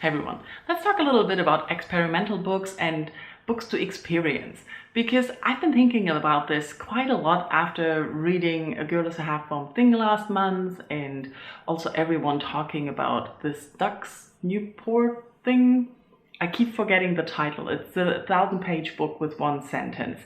Hey everyone, let's talk a little bit about experimental books and books to experience, because I've been thinking about this quite a lot after reading A Girl is a Half-Formed Thing last month, and also everyone talking about this Dux Newport thing. I keep forgetting the title. It's a 1,000-page book with one sentence.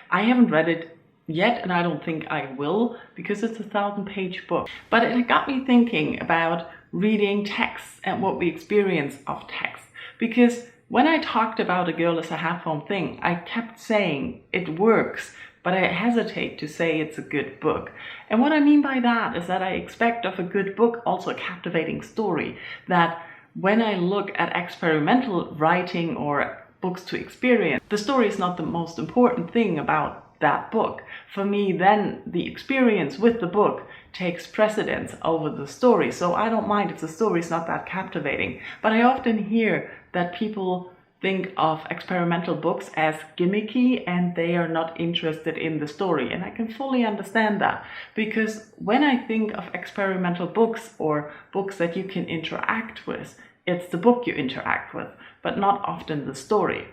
I haven't read it yet, and I don't think I will, because it's a 1,000-page book. But it got me thinking about reading texts and what we experience of text. Because when I talked about A Girl is a Half-Formed Thing, I kept saying it works, but I hesitate to say it's a good book. And what I mean by that is that I expect of a good book also a captivating story. That when I look at experimental writing or books to experience, the story is not the most important thing about that book. For me, then the experience with the book takes precedence over the story. So I don't mind if the story is not that captivating. But I often hear that people think of experimental books as gimmicky and they are not interested in the story. And I can fully understand that, because when I think of experimental books or books that you can interact with, it's the book you interact with, but not often the story.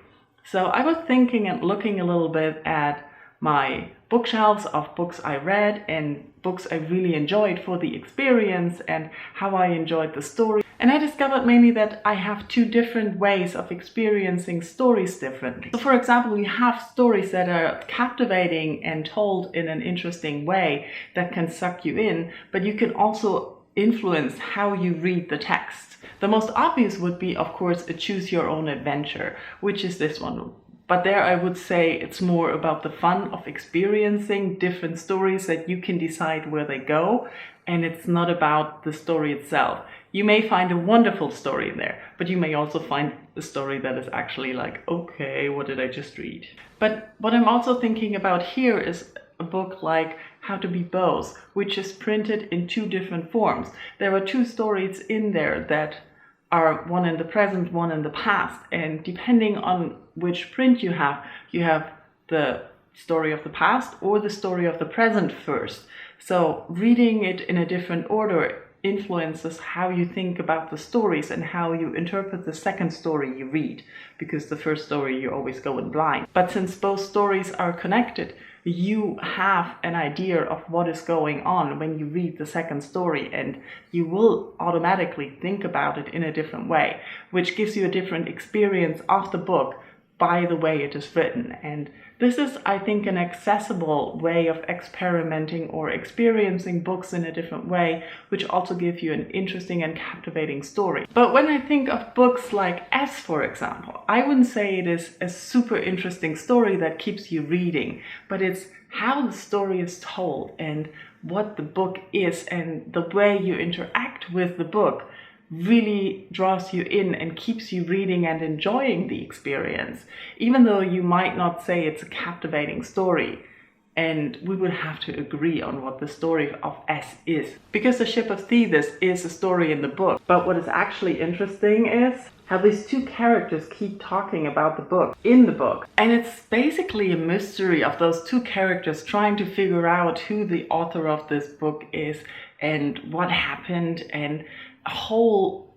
So I was thinking and looking a little bit at my bookshelves of books I read and books I really enjoyed for the experience and how I enjoyed the story. And I discovered mainly that I have two different ways of experiencing stories differently. So for example, we have stories that are captivating and told in an interesting way that can suck you in, but you can also influence how you read the text. The most obvious would be, of course, a choose your own adventure, which is this one. But there I would say it's more about the fun of experiencing different stories that you can decide where they go, and it's not about the story itself. You may find a wonderful story in there, but you may also find a story that is actually like, okay, what did I just read? But what I'm also thinking about here is a book like How to Be Both, which is printed in two different forms. There are two stories in there that are one in the present, one in the past, and depending on which print you have the story of the past or the story of the present first. So reading it in a different order influences how you think about the stories and how you interpret the second story you read, because the first story you always go in blind. But since both stories are connected, you have an idea of what is going on when you read the second story, and you will automatically think about it in a different way, which gives you a different experience of the book by the way it is written. And this is, I think, an accessible way of experimenting or experiencing books in a different way, which also gives you an interesting and captivating story. But when I think of books like S, for example, I wouldn't say it is a super interesting story that keeps you reading, but it's how the story is told and what the book is, and the way you interact with the book really draws you in and keeps you reading and enjoying the experience, even though you might not say it's a captivating story. And we would have to agree on what the story of S is, because The Ship of Thetis is a story in the book. But what is actually interesting is how these two characters keep talking about the book in the book. And it's basically a mystery of those two characters trying to figure out who the author of this book is and what happened, and a whole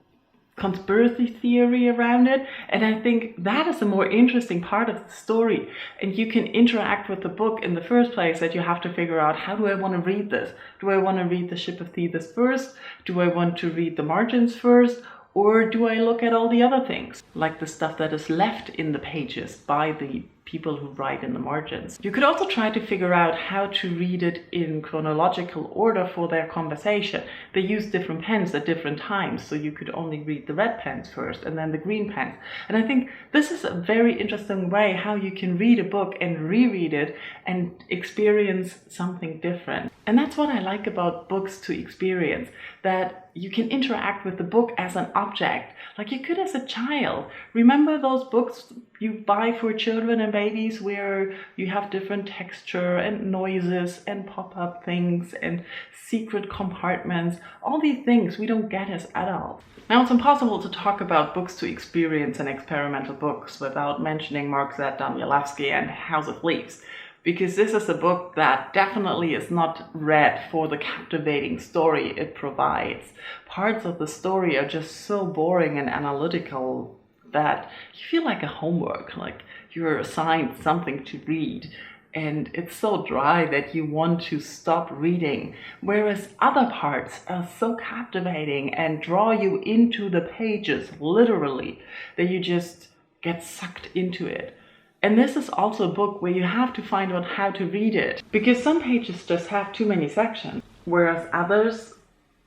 conspiracy theory around it. And I think that is the more interesting part of the story. And you can interact with the book in the first place, that you have to figure out, how do I want to read this? Do I want to read The Ship of Thetis first? Do I want to read the margins first? Or do I look at all the other things, like the stuff that is left in the pages by the people who write in the margins? You could also try to figure out how to read it in chronological order for their conversation. They use different pens at different times, so you could only read the red pens first and then the green pens. And I think this is a very interesting way how you can read a book and reread it and experience something different. And that's what I like about books to experience, that you can interact with the book as an object, like you could as a child. Remember those books you buy for children and babies where you have different texture and noises and pop-up things and secret compartments, all these things we don't get as adults. Now, it's impossible to talk about books to experience and experimental books without mentioning Mark Z. Danielewski and House of Leaves. because this is a book that definitely is not read for the captivating story it provides. Parts of the story are just so boring and analytical that you feel like a homework, like you're assigned something to read. And it's so dry that you want to stop reading, whereas other parts are so captivating and draw you into the pages, literally, that you just get sucked into it. And this is also a book where you have to find out how to read it, because some pages just have too many sections, whereas others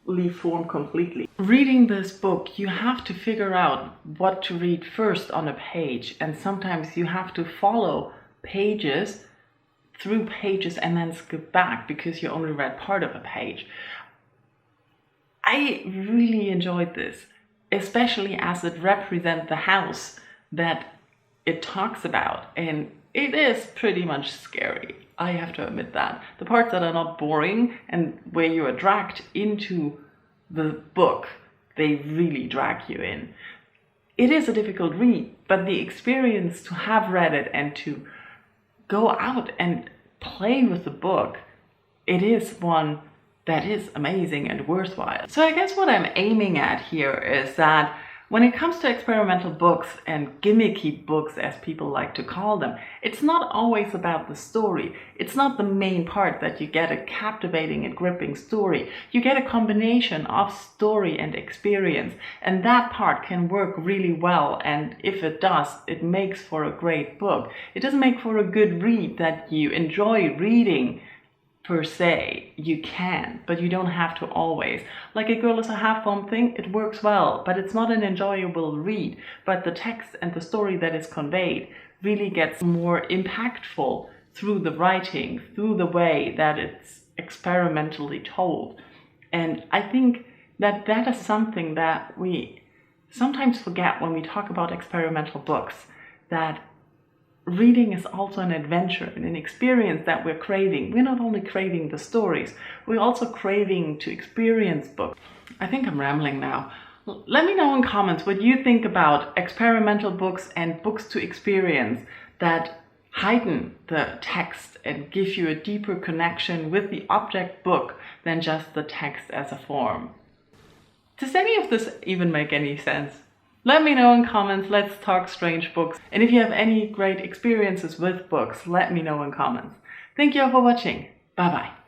leave form completely. Reading this book, you have to figure out what to read first on a page, and sometimes you have to follow pages through pages and then skip back because you only read part of a page. I really enjoyed this, especially as it represents the house that it talks about, and it is pretty much scary. I have to admit that. The parts that are not boring and where you are dragged into the book, they really drag you in. It is a difficult read, but the experience to have read it and to go out and play with the book, it is one that is amazing and worthwhile. So I guess what I'm aiming at here is that when it comes to experimental books and gimmicky books, as people like to call them, it's not always about the story. It's not the main part that you get a captivating and gripping story. You get a combination of story and experience, and that part can work really well, and if it does, it makes for a great book. It doesn't make for a good read that you enjoy reading per se. You can, but you don't have to always. Like A Girl is a Half-Formed Thing, it works well, but it's not an enjoyable read. But the text and the story that is conveyed really gets more impactful through the writing, through the way that it's experimentally told. And I think that that is something that we sometimes forget when we talk about experimental books, that reading is also an adventure and an experience that we're craving. We're not only craving the stories, we're also craving to experience books. I think I'm rambling now. Let me know in comments what you think about experimental books and books to experience that heighten the text and give you a deeper connection with the object book than just the text as a form. Does any of this even make any sense? Let me know in comments, let's talk strange books. And if you have any great experiences with books, let me know in comments. Thank you all for watching. Bye bye.